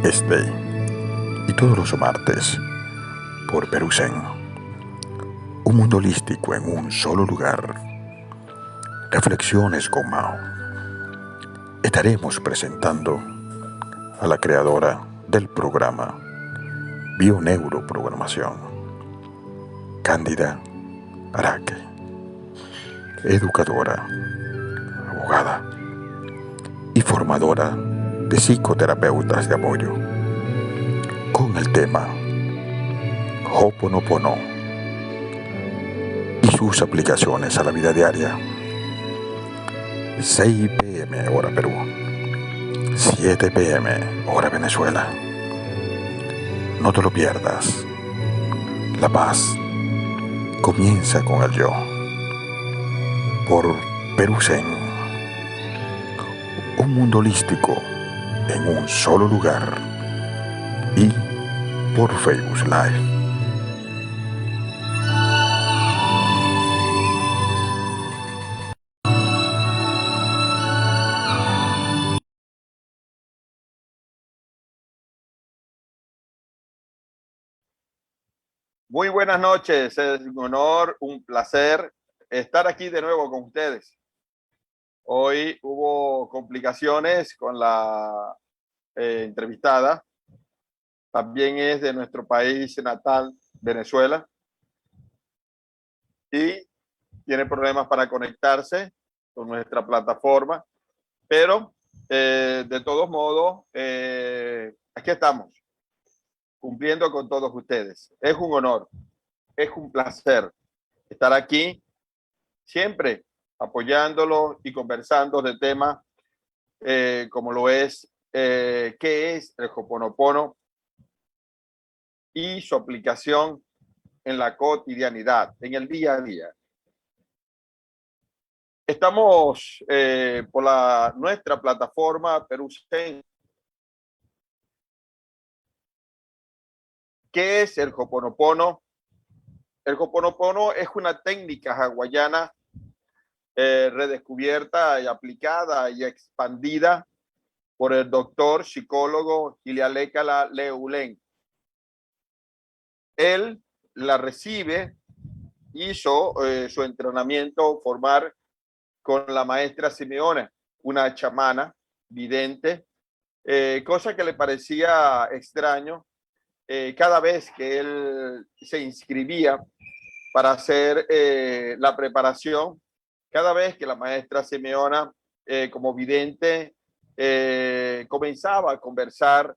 Este y todos los martes por Perusen. Un mundo holístico en un solo lugar. Reflexiones con Mao. Estaremos presentando a la creadora del programa Bioneuroprogramación, Cándida Araque, educadora, abogada y formadora de psicoterapeutas de apoyo, con el tema Ho'oponopono y sus aplicaciones a la vida diaria. 6 p.m. hora Perú, 7 p.m. hora Venezuela. No te lo pierdas. La paz comienza con el yo. Por Perusen. Un mundo holístico en un solo lugar. Y por Facebook Live. Muy buenas noches, es un honor, un placer estar aquí de nuevo con ustedes. Hoy hubo complicaciones con la entrevistada, también es de nuestro país natal, Venezuela, y tiene problemas para conectarse con nuestra plataforma, pero de todos modos, aquí estamos, cumpliendo con todos ustedes. Es un honor, es un placer estar aquí siempre apoyándolo y conversando de temas como lo es qué es el Ho'oponopono y su aplicación en la cotidianidad, en el día a día. Estamos por nuestra plataforma Perusen. ¿Qué es el Ho'oponopono? El Ho'oponopono es una técnica hawaiana redescubierta y aplicada y expandida por el doctor psicólogo Hilialekala Leulen. Él la recibe, hizo su entrenamiento formal con la maestra Simeona, una chamana vidente, cosa que le parecía extraño cada vez que él se inscribía para hacer la preparación, cada vez que la maestra Simeona, como vidente, comenzaba a conversar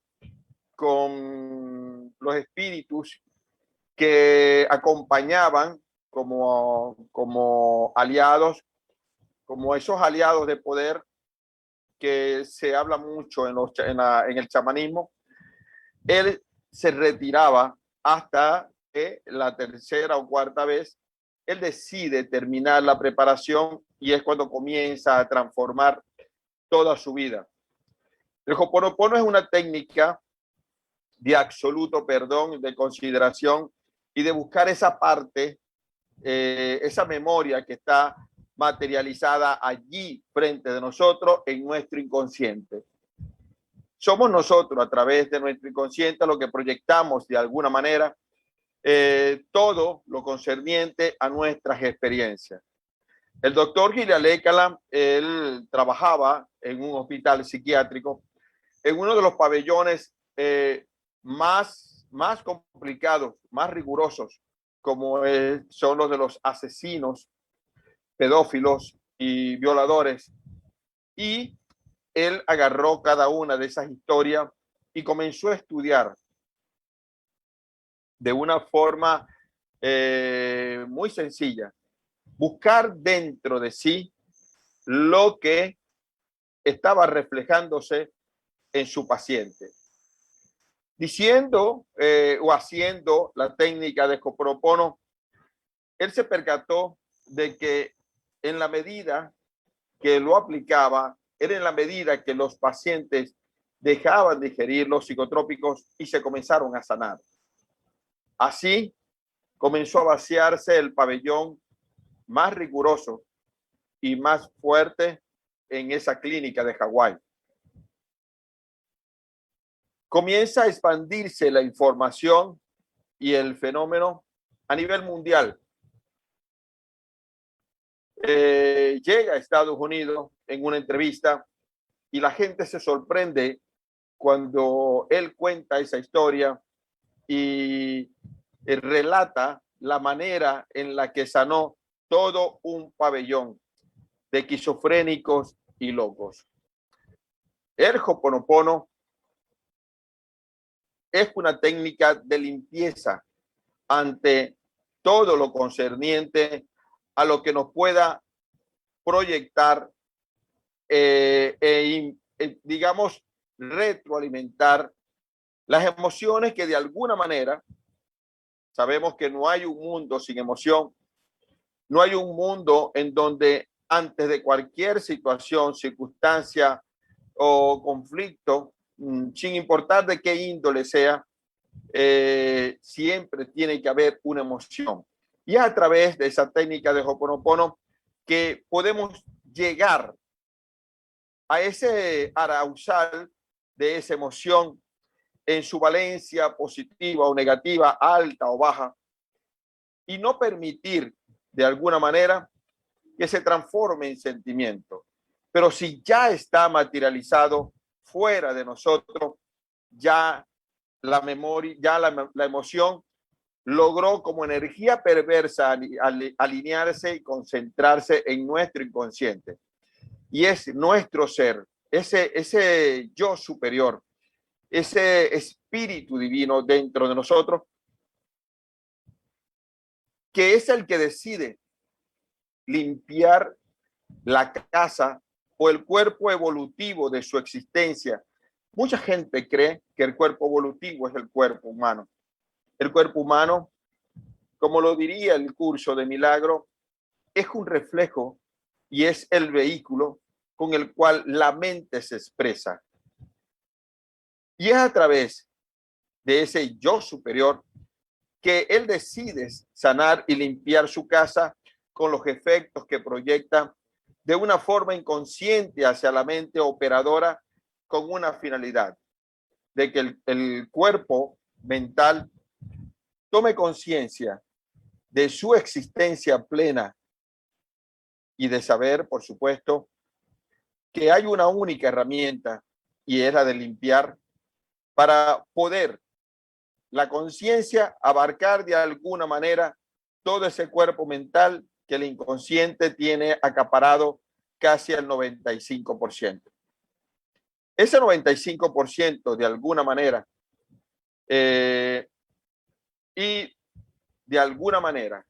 con los espíritus que acompañaban como aliados, como esos aliados de poder que se habla mucho en el chamanismo. Él se retiraba hasta que la tercera o cuarta vez él decide terminar la preparación y es cuando comienza a transformar toda su vida. El Ho'oponopono es una técnica de absoluto perdón, de consideración y de buscar esa parte, esa memoria que está materializada allí frente de nosotros en nuestro inconsciente. Somos nosotros a través de nuestro inconsciente lo que proyectamos de alguna manera todo lo concerniente a nuestras experiencias. El doctor Hilialekala, él trabajaba en un hospital psiquiátrico en uno de los pabellones más complicados, más rigurosos, como son los de los asesinos, pedófilos y violadores. Y él agarró cada una de esas historias y comenzó a estudiar de una forma muy sencilla, buscar dentro de sí lo que estaba reflejándose en su paciente. Diciendo o haciendo la técnica de Ho'oponopono, él se percató de que en la medida que lo aplicaba, era en la medida que los pacientes dejaban de ingerir los psicotrópicos y se comenzaron a sanar. Así comenzó a vaciarse el pabellón más riguroso y más fuerte en esa clínica de Hawái. comienza a expandirse la información y el fenómeno a nivel mundial. Llega a Estados Unidos en una entrevista y la gente se sorprende cuando él cuenta esa historia y relata la manera en la que sanó todo un pabellón de esquizofrénicos y locos. El Ho'oponopono es una técnica de limpieza ante todo lo concerniente a lo que nos pueda proyectar digamos, retroalimentar las emociones que de alguna manera sabemos que no hay un mundo sin emoción, no hay un mundo en donde antes de cualquier situación, circunstancia o conflicto, sin importar de qué índole sea, siempre tiene que haber una emoción. Y es a través de esa técnica de Ho'oponopono que podemos llegar a ese arauzal de esa emoción en su valencia positiva o negativa, alta o baja, y no permitir de alguna manera que se transforme en sentimiento. Pero si ya está materializado fuera de nosotros, ya la memoria, ya la emoción logró como energía perversa alinearse y concentrarse en nuestro inconsciente. Y es nuestro ser, ese yo superior, ese espíritu divino dentro de nosotros, que es el que decide limpiar la casa o el cuerpo evolutivo de su existencia. Mucha gente cree que el cuerpo evolutivo es el cuerpo humano. El cuerpo humano, como lo diría el curso de milagro, es un reflejo y es el vehículo con el cual la mente se expresa. Y es a través de ese yo superior que él decide sanar y limpiar su casa con los efectos que proyecta de una forma inconsciente hacia la mente operadora con una finalidad, de que el cuerpo mental tome conciencia de su existencia plena y de saber, por supuesto, que hay una única herramienta y es la de limpiar para poder la conciencia abarcar de alguna manera todo ese cuerpo mental que el inconsciente tiene acaparado casi al 95%. Ese 95% de alguna manera y de alguna manera,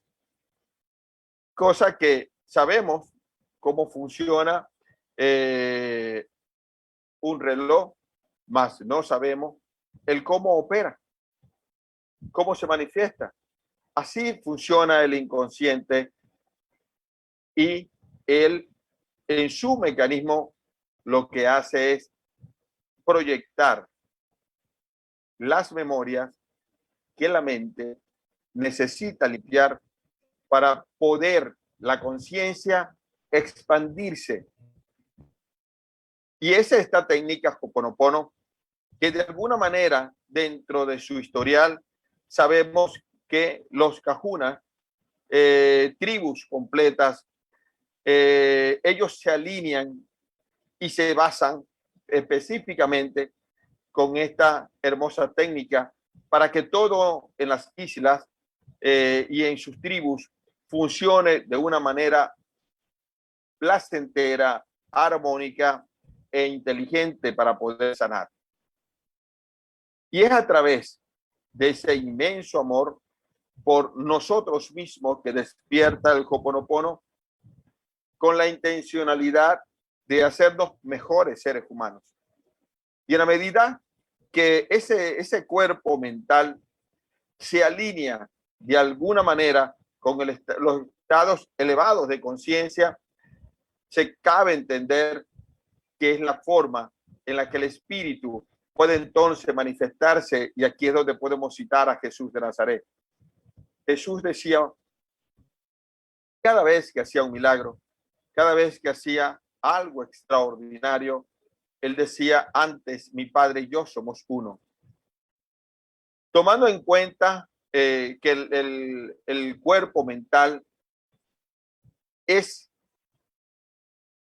cosa que sabemos cómo funciona un reloj, más no sabemos el cómo opera, cómo se manifiesta. Así funciona el inconsciente y él en su mecanismo lo que hace es proyectar las memorias que la mente necesita limpiar para poder la conciencia expandirse. Y esa es esta técnica Ho'oponopono que de alguna manera dentro de su historial sabemos que los Kahuna, tribus completas, ellos se alinean y se basan específicamente con esta hermosa técnica para que todo en las islas y en sus tribus funcione de una manera placentera, armónica e inteligente para poder sanar. Y es a través de ese inmenso amor por nosotros mismos que despierta el Ho'oponopono con la intencionalidad de hacernos mejores seres humanos. Y en la medida que ese cuerpo mental se alinea de alguna manera con los estados elevados de conciencia, se cabe entender que es la forma en la que el espíritu puede entonces manifestarse, y aquí es donde podemos citar a Jesús de Nazaret. Jesús decía, cada vez que hacía un milagro, cada vez que hacía algo extraordinario, él decía, antes mi Padre y yo somos uno. tomando en cuenta que el cuerpo mental es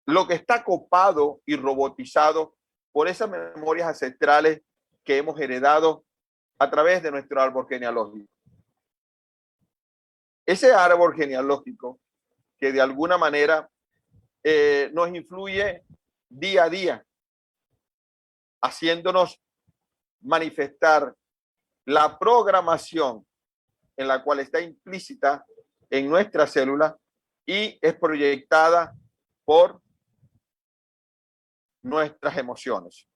lo que está copado y robotizado por esas memorias ancestrales que hemos heredado a través de nuestro árbol genealógico. Ese árbol genealógico que de alguna manera nos influye día a día, haciéndonos manifestar la programación en la cual está implícita en nuestra célula y es proyectada por nuestras emociones.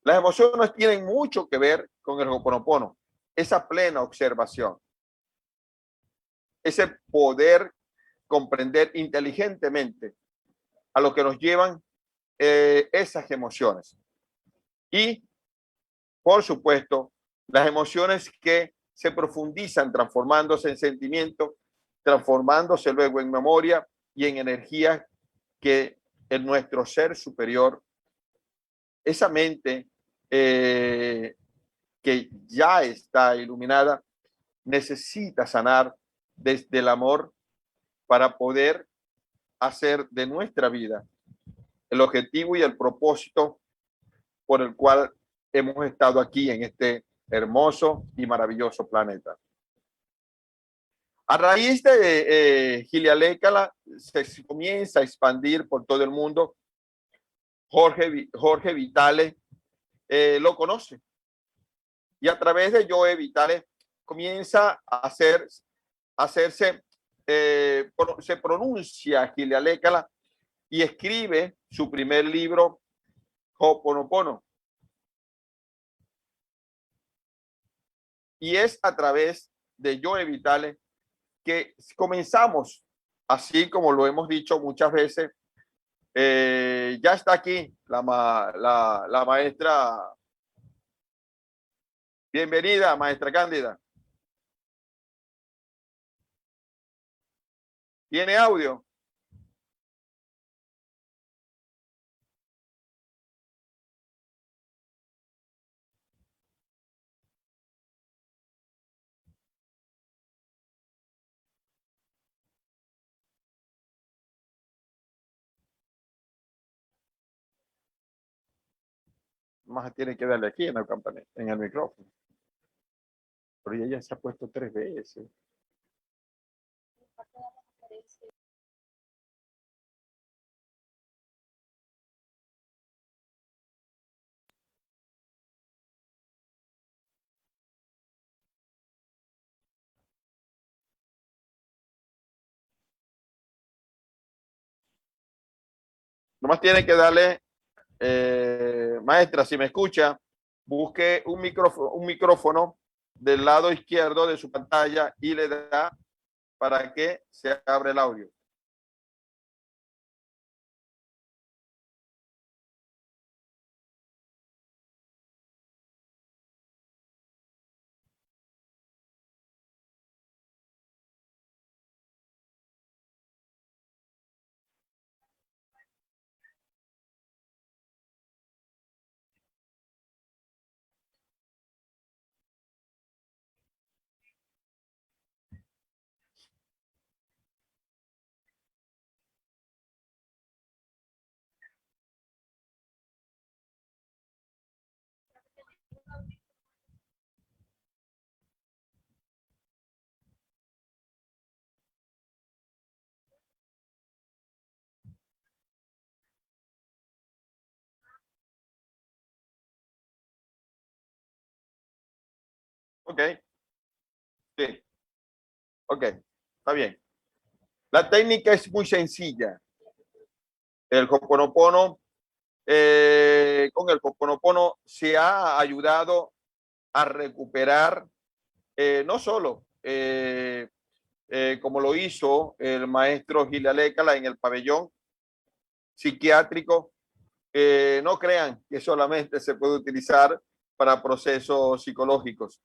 Las emociones tienen mucho que ver con el Ho'oponopono, esa plena observación, ese poder comprender inteligentemente a lo que nos llevan esas emociones. Y, por supuesto, las emociones que se profundizan transformándose en sentimientos, transformándose luego en memoria y en energía que en nuestro ser superior, esa mente que ya está iluminada, necesita sanar desde el amor para poder hacer de nuestra vida el objetivo y el propósito por el cual hemos estado aquí en este hermoso y maravilloso planeta. A raíz de Hilialécala se comienza a expandir por todo el mundo. Jorge Vitale lo conoce y a través de Joe Vitale comienza a hacerse, se pronuncia Hilialécala y escribe su primer libro, Ho'oponopono. Y es a través de Joe Vitale que comenzamos, así como lo hemos dicho muchas veces. Ya está aquí la maestra. Bienvenida, maestra Cándida. ¿Tiene audio? Más tiene que darle aquí en el campanita, en el micrófono. Pero ella ya se ha puesto 3 veces. Nomás tiene que darle, maestra, si me escucha, busque un micrófono del lado izquierdo de su pantalla y le da para que se abra el audio. Ok, sí, ok, está bien. La técnica es muy sencilla. El Ho'oponopono, con el Ho'oponopono se ha ayudado a recuperar no solo como lo hizo el maestro Hilialécala en el pabellón psiquiátrico. No crean que solamente se puede utilizar para procesos psicológicos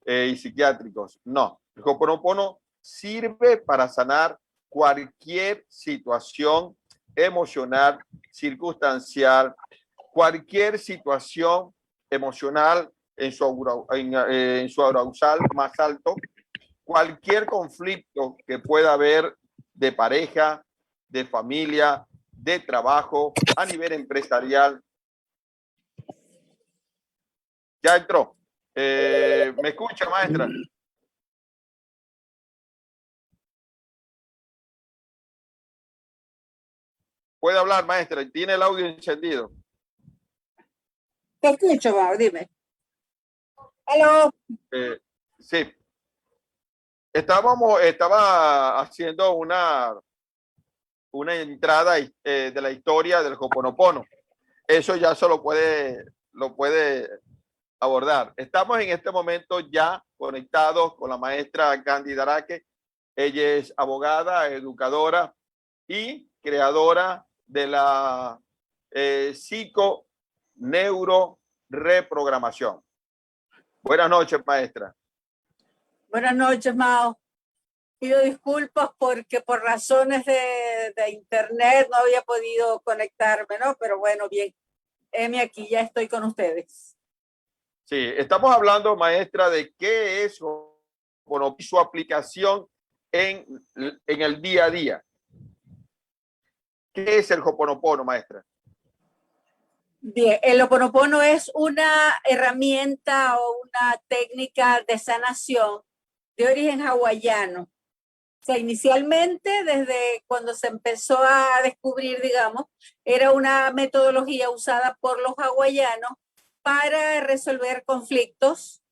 y psiquiátricos. No, el Ho'oponopono sirve para sanar cualquier situación emocional, circunstancial, cualquier situación emocional en su arousal más alto, cualquier conflicto que pueda haber de pareja, de familia, de trabajo, a nivel empresarial. Ya entró. ¿Me escucha, maestra? Puede hablar, maestra. Tiene el audio encendido. Te escucho, Mau, dime. Aló. Sí. Estaba haciendo una entrada de la historia del Ho'oponopono. Eso ya lo puede abordar. Estamos en este momento ya conectados con la maestra Candy Daraque. Ella es abogada, educadora y creadora de la psico-neuro-reprogramación. Buenas noches, maestra. Buenas noches, Mao. Pido disculpas porque por razones de internet no había podido conectarme, ¿no? Pero bueno, bien. Aquí ya estoy con ustedes. Sí, estamos hablando, maestra, de qué es su aplicación en el día a día. ¿Qué es el Ho'oponopono, maestra? Bien, el Ho'oponopono es una herramienta o una técnica de sanación de origen hawaiano. O sea, inicialmente, desde cuando se empezó a descubrir, digamos, era una metodología usada por los hawaianos para resolver conflictos,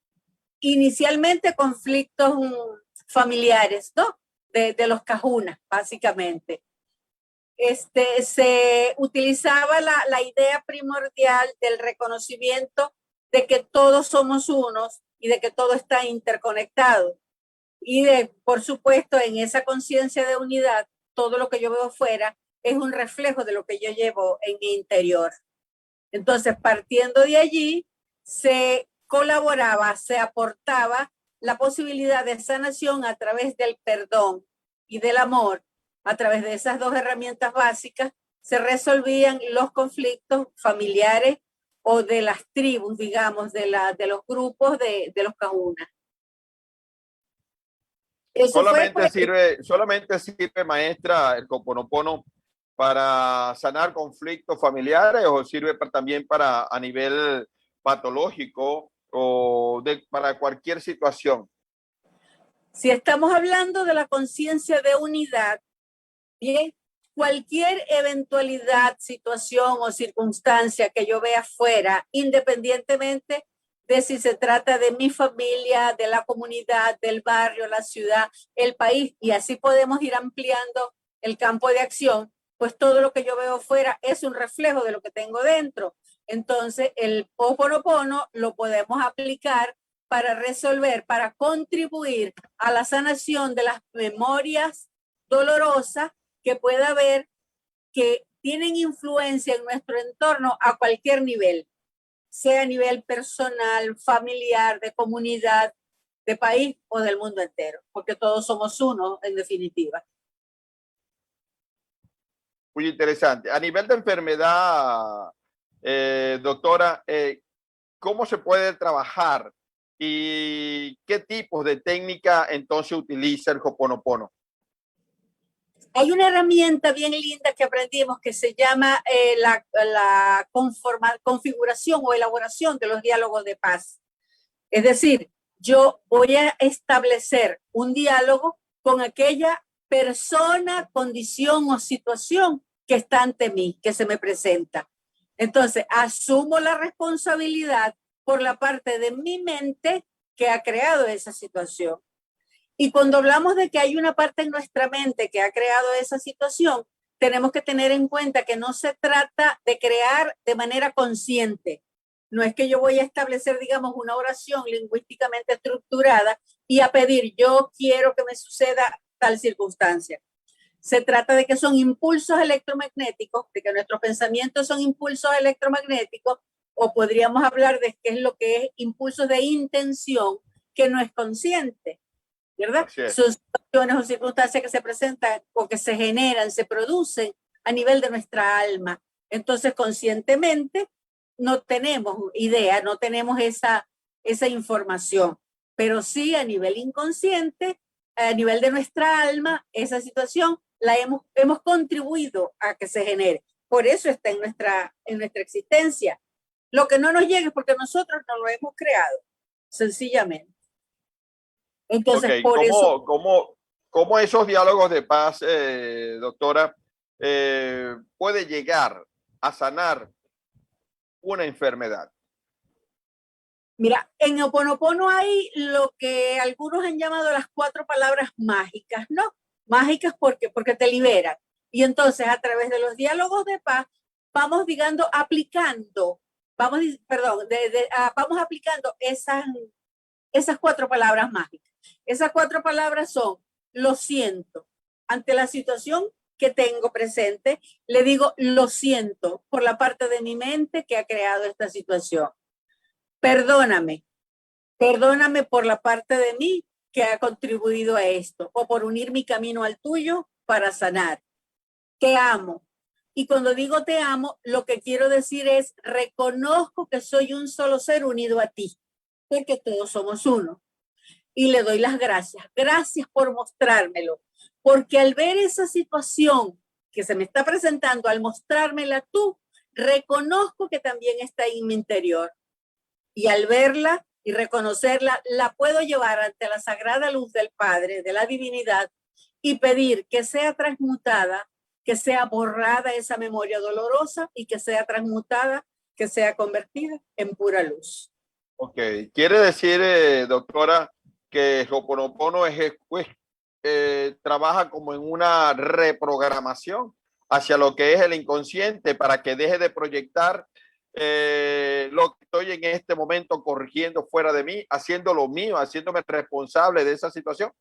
inicialmente conflictos familiares, ¿no? De los kahunas, básicamente. Se utilizaba la idea primordial del reconocimiento de que todos somos unos y de que todo está interconectado. Y por supuesto, en esa conciencia de unidad, todo lo que yo veo fuera es un reflejo de lo que yo llevo en mi interior. Entonces, partiendo de allí, se colaboraba, se aportaba la posibilidad de sanación a través del perdón y del amor. A través de esas dos herramientas básicas se resolvían los conflictos familiares o de las tribus, digamos, de los grupos de los kahunas. Solamente sirve, maestra, el Ho'oponopono para sanar conflictos familiares o sirve también para a nivel patológico o para cualquier situación. Si estamos hablando de la conciencia de unidad, bien, cualquier eventualidad, situación o circunstancia que yo vea fuera, independientemente de si se trata de mi familia, de la comunidad, del barrio, la ciudad, el país, y así podemos ir ampliando el campo de acción, pues todo lo que yo veo fuera es un reflejo de lo que tengo dentro. Entonces, el Ho'oponopono lo podemos aplicar para resolver, para contribuir a la sanación de las memorias dolorosas que pueda haber, que tienen influencia en nuestro entorno a cualquier nivel, sea a nivel personal, familiar, de comunidad, de país o del mundo entero, porque todos somos uno, en definitiva. Muy interesante. A nivel de enfermedad, doctora, ¿cómo se puede trabajar y qué tipos de técnica entonces utiliza el Ho'oponopono? Hay una herramienta bien linda que aprendimos que se llama la configuración o elaboración de los diálogos de paz. Es decir, yo voy a establecer un diálogo con aquella persona, condición o situación que está ante mí, que se me presenta. Entonces, asumo la responsabilidad por la parte de mi mente que ha creado esa situación. Y cuando hablamos de que hay una parte en nuestra mente que ha creado esa situación, tenemos que tener en cuenta que no se trata de crear de manera consciente. No es que yo voy a establecer, digamos, una oración lingüísticamente estructurada y a pedir, yo quiero que me suceda tal circunstancia. Se trata de que son impulsos electromagnéticos, de que nuestros pensamientos son impulsos electromagnéticos, o podríamos hablar de qué es lo que es impulsos de intención que no es consciente. ¿Verdad? Son situaciones o circunstancias que se presentan o que se generan, se producen a nivel de nuestra alma. Entonces, conscientemente, no tenemos idea, no tenemos esa información, pero sí a nivel inconsciente, a nivel de nuestra alma, esa situación la hemos contribuido a que se genere. Por eso está en nuestra existencia. Lo que no nos llega es porque nosotros no lo hemos creado, sencillamente. Entonces, Ok, por eso... ¿cómo esos diálogos de paz, doctora, puede llegar a sanar una enfermedad? Mira, en Ho'oponopono hay lo que algunos han llamado las 4 palabras mágicas, ¿no? Mágicas porque te liberan. Y entonces, a través de los diálogos de paz, vamos, digamos, aplicando, vamos aplicando esas 4 palabras mágicas. Esas 4 palabras son: lo siento. Ante la situación que tengo presente, le digo lo siento por la parte de mi mente que ha creado esta situación. Perdóname por la parte de mí que ha contribuido a esto, o por unir mi camino al tuyo para sanar. Te amo. Y cuando digo te amo, lo que quiero decir es: reconozco que soy un solo ser unido a ti, porque todos somos uno. Y le doy las gracias. Gracias por mostrármelo, porque al ver esa situación que se me está presentando, al mostrármela tú, reconozco que también está en mi interior. Y al verla y reconocerla, la puedo llevar ante la sagrada luz del Padre, de la divinidad, y pedir que sea transmutada, que sea borrada esa memoria dolorosa y que sea transmutada, que sea convertida en pura luz. Ok, quiere decir, doctora, que Ho'oponopono trabaja como en una reprogramación hacia lo que es el inconsciente para que deje de proyectar lo que estoy en este momento corrigiendo fuera de mí, haciendo lo mío, haciéndome responsable de esa situación.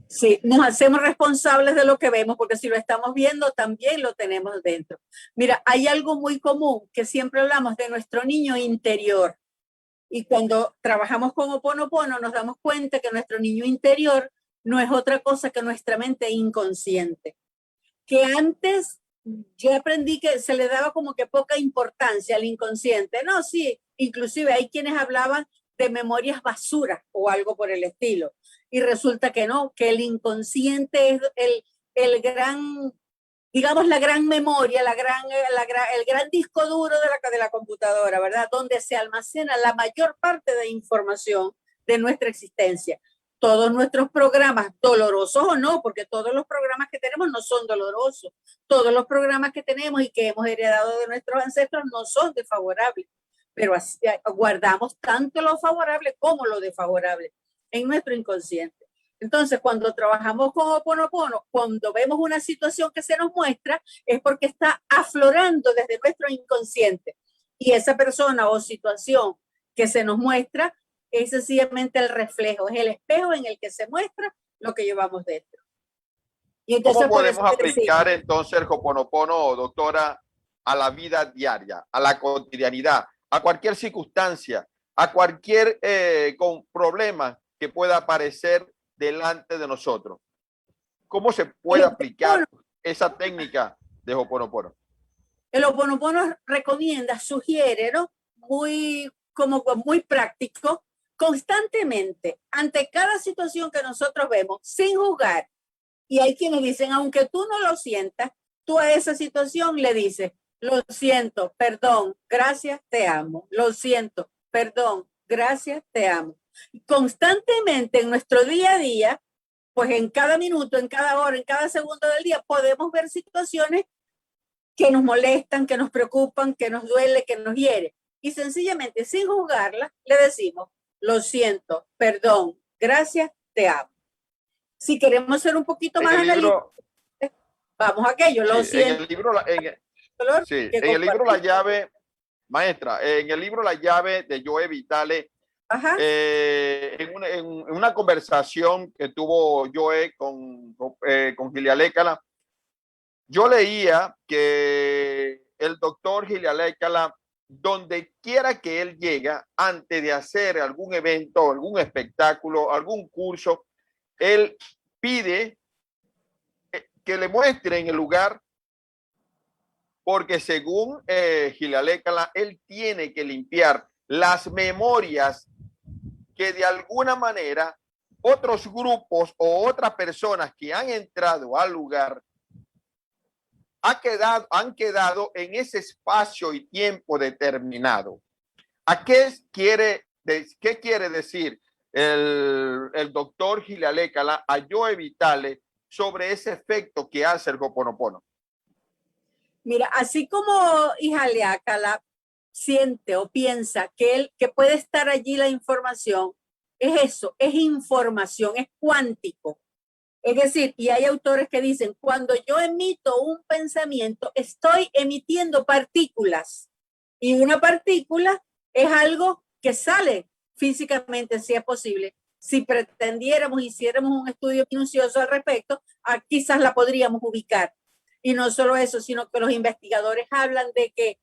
Sí, nos hacemos responsables de lo que vemos, porque si lo estamos viendo, también lo tenemos dentro. Mira, hay algo muy común que siempre hablamos de nuestro niño interior. Y cuando trabajamos con Ho'oponopono, nos damos cuenta que nuestro niño interior no es otra cosa que nuestra mente inconsciente. Que antes yo aprendí que se le daba como que poca importancia al inconsciente. No, sí, inclusive hay quienes hablaban de memorias basura o algo por el estilo. Y resulta que no, que el inconsciente es el gran, digamos, la gran memoria, el gran disco duro de la computadora, ¿verdad? Donde se almacena la mayor parte de información de nuestra existencia. Todos nuestros programas, dolorosos o no, porque todos los programas que tenemos no son dolorosos. Todos los programas que tenemos y que hemos heredado de nuestros ancestros no son desfavorables, pero así, guardamos tanto lo favorable como lo desfavorable en nuestro inconsciente. Entonces, cuando trabajamos con Ho'oponopono, cuando vemos una situación que se nos muestra, es porque está aflorando desde nuestro inconsciente. Y esa persona o situación que se nos muestra es sencillamente el reflejo, es el espejo en el que se muestra lo que llevamos dentro. Y entonces, ¿Cómo podemos aplicar entonces el Ho'oponopono, doctora, a la vida diaria, a la cotidianidad, a cualquier circunstancia, a cualquier con problema que pueda aparecer delante de nosotros? ¿Cómo se puede aplicar esa técnica de Ho'oponopono? El Ho'oponopono recomienda, sugiere, ¿no? Muy práctico, constantemente, ante cada situación que nosotros vemos, sin juzgar. Y hay quienes dicen, aunque tú no lo sientas, tú a esa situación le dices: lo siento, perdón, gracias, te amo. Lo siento, perdón, gracias, te amo. Constantemente en nuestro día a día, pues en cada minuto, en cada hora, en cada segundo del día, podemos ver situaciones que nos molestan, que nos preocupan, que nos duele, que nos hiere. Y sencillamente, sin juzgarla, le decimos: lo siento, perdón, gracias, te amo. Si queremos ser un poquito más analíticos, vamos a aquello, lo siento. En el libro, en el libro La Llave, maestra, en el libro La Llave de Joe Vitale, en una conversación que tuvo Joe con Gilia Lécala, yo leía que el doctor Gilia Lécala, donde quiera que él llega, antes de hacer algún evento, algún espectáculo, algún curso, él pide que le muestren el lugar, porque según Gilia Lécala, él tiene que limpiar las memorias que de alguna manera otros grupos o otras personas que han entrado al lugar han quedado en ese espacio y tiempo determinado. ¿Qué quiere decir el doctor Gilalekala a Joe Vitale sobre ese efecto que hace el Ho'oponopono? Mira, así como Ihaleakala siente o piensa que puede estar allí la información, es eso, es información, es cuántico. Es decir, y hay autores que dicen, cuando yo emito un pensamiento, estoy emitiendo partículas. Y una partícula es algo que sale físicamente, si es posible. Si pretendiéramos, hiciéramos un estudio minucioso al respecto, quizás la podríamos ubicar. Y no solo eso, sino que los investigadores hablan de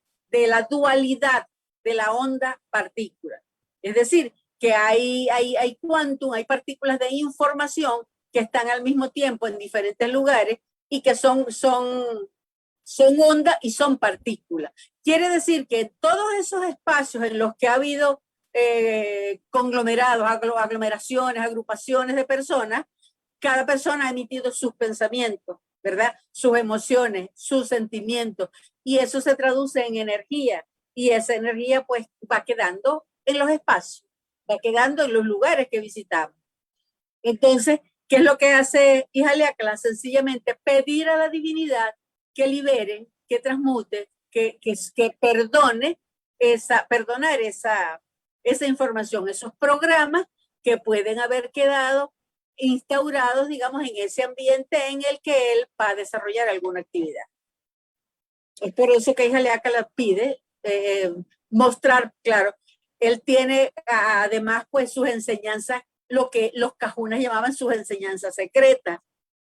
la dualidad de la onda partícula. Es decir, que hay quantum, hay partículas de información que están al mismo tiempo en diferentes lugares y que son onda y son partículas. Quiere decir que en todos esos espacios en los que ha habido conglomerados, aglomeraciones, agrupaciones de personas, cada persona ha emitido sus pensamientos, ¿verdad? Sus emociones, sus sentimientos, y eso se traduce en energía, y esa energía pues va quedando en los espacios, va quedando en los lugares que visitamos. Entonces, ¿qué es lo que hace Ihaleakala? Sencillamente pedir a la divinidad que libere, que transmute, que perdone perdonar esa información, esos programas que pueden haber quedado instaurados, digamos, en ese ambiente en el que él va a desarrollar alguna actividad. Es por eso que Ihaleakala pide mostrar, claro, él tiene además pues sus enseñanzas, lo que los cajunas llamaban sus enseñanzas secretas.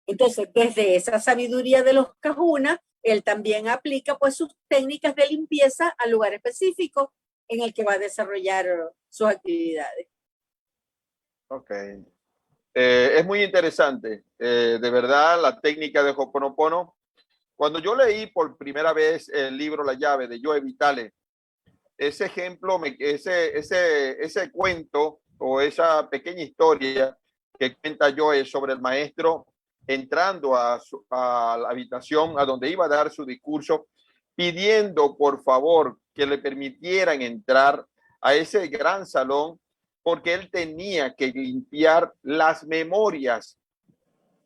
Entonces, desde esa sabiduría de los cajunas, él también aplica pues sus técnicas de limpieza al lugar específico en el que va a desarrollar sus actividades. Ok. Es muy interesante, de verdad, la técnica de Ho'oponopono. Cuando yo leí por primera vez el libro La llave de Joe Vitale, ese ejemplo, ese cuento o esa pequeña historia que cuenta Joe sobre el maestro entrando a la habitación a donde iba a dar su discurso, pidiendo por favor que le permitieran entrar a ese gran salón porque él tenía que limpiar las memorias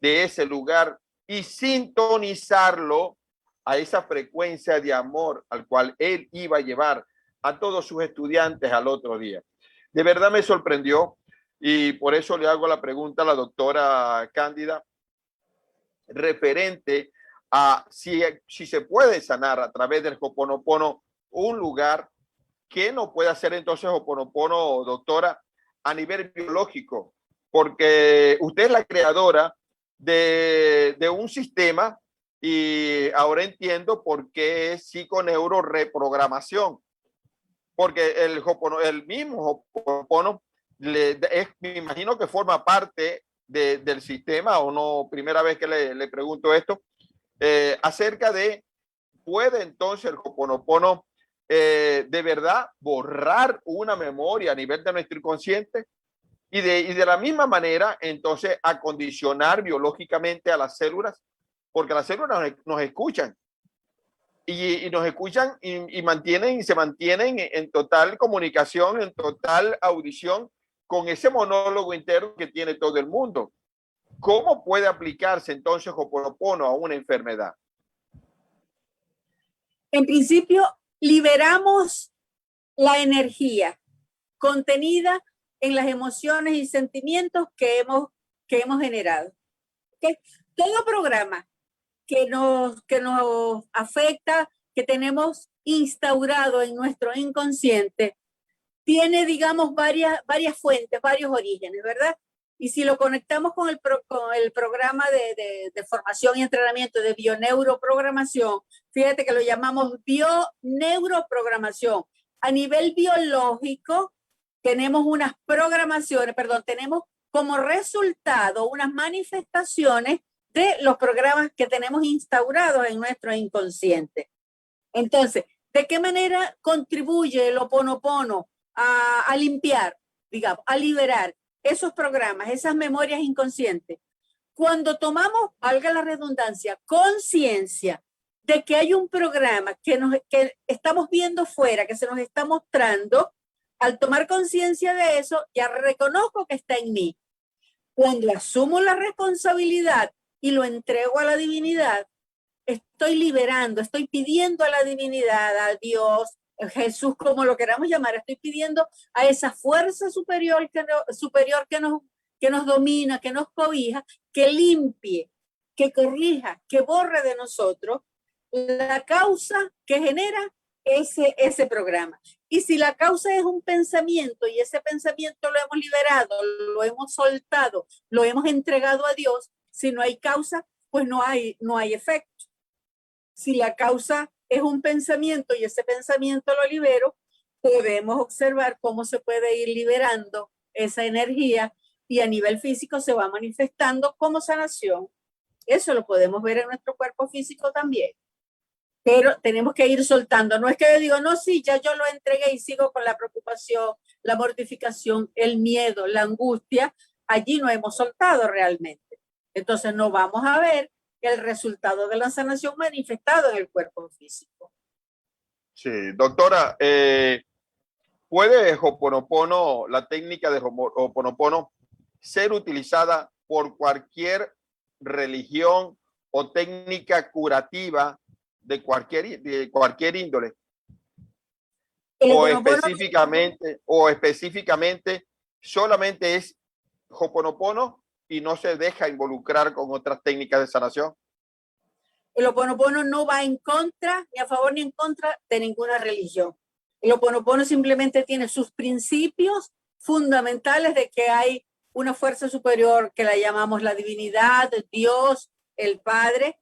de ese lugar y sintonizarlo a esa frecuencia de amor al cual él iba a llevar a todos sus estudiantes al otro día. De verdad me sorprendió y por eso le hago la pregunta a la doctora Cándida referente a si se puede sanar a través del Ho'oponopono un lugar. ¿Qué no puede hacer entonces Ho'oponopono, doctora, a nivel biológico? Porque usted es la creadora de un sistema y ahora entiendo por qué es psiconeuroreprogramación. Porque el mismo Ho'oponopono me imagino que forma parte del sistema, o no, primera vez que le pregunto esto, acerca de, ¿puede entonces el Ho'oponopono de verdad borrar una memoria a nivel de nuestro inconsciente? Y de la misma manera, entonces, acondicionar biológicamente a las células, porque las células nos escuchan. Y nos escuchan y se mantienen en total comunicación, en total audición con ese monólogo interno que tiene todo el mundo. ¿Cómo puede aplicarse entonces Ho'oponopono a una enfermedad? En principio, liberamos la energía contenida en las emociones y sentimientos que hemos generado. ¿Okay? Todo programa que nos afecta, que tenemos instaurado en nuestro inconsciente, tiene, digamos, varias fuentes, varios orígenes, ¿verdad? Y si lo conectamos con el programa de formación y entrenamiento de bioneuroprogramación, fíjate que lo llamamos bioneuroprogramación. A nivel biológico, tenemos unas programaciones, tenemos como resultado unas manifestaciones de los programas que tenemos instaurados en nuestro inconsciente. Entonces, ¿de qué manera contribuye el Ho'oponopono a limpiar, digamos, a liberar esos programas, esas memorias inconscientes. Cuando tomamos, valga la redundancia, conciencia de que hay un programa que estamos viendo fuera, que se nos está mostrando, al tomar conciencia de eso, ya reconozco que está en mí. Cuando asumo la responsabilidad y lo entrego a la divinidad, estoy liberando, estoy pidiendo a la divinidad, a Dios, a Jesús, como lo queramos llamar, estoy pidiendo a esa fuerza superior que nos domina, que nos cobija, que limpie, que corrija, que borre de nosotros la causa que genera ese programa. Y si la causa es un pensamiento y ese pensamiento lo hemos liberado, lo hemos soltado, lo hemos entregado a Dios, si no hay causa, pues no hay efecto. Si la causa es un pensamiento y ese pensamiento lo libero, podemos observar cómo se puede ir liberando esa energía y a nivel físico se va manifestando como sanación. Eso lo podemos ver en nuestro cuerpo físico también. Pero tenemos que ir soltando. No es que yo digo, no, sí, ya yo lo entregué y sigo con la preocupación, la mortificación, el miedo, la angustia. Allí no hemos soltado realmente. Entonces no vamos a ver el resultado de la sanación manifestado en el cuerpo físico. Sí, doctora, ¿puede Ho'oponopono, la técnica de Ho'oponopono, ser utilizada por cualquier religión o técnica curativa de cualquier índole? O específicamente solamente es Ho'oponopono y no se deja involucrar con otras técnicas de sanación. El Ho'oponopono no va en contra, ni a favor ni en contra de ninguna religión. El Ho'oponopono simplemente tiene sus principios fundamentales de que hay una fuerza superior que la llamamos la divinidad, Dios, el Padre,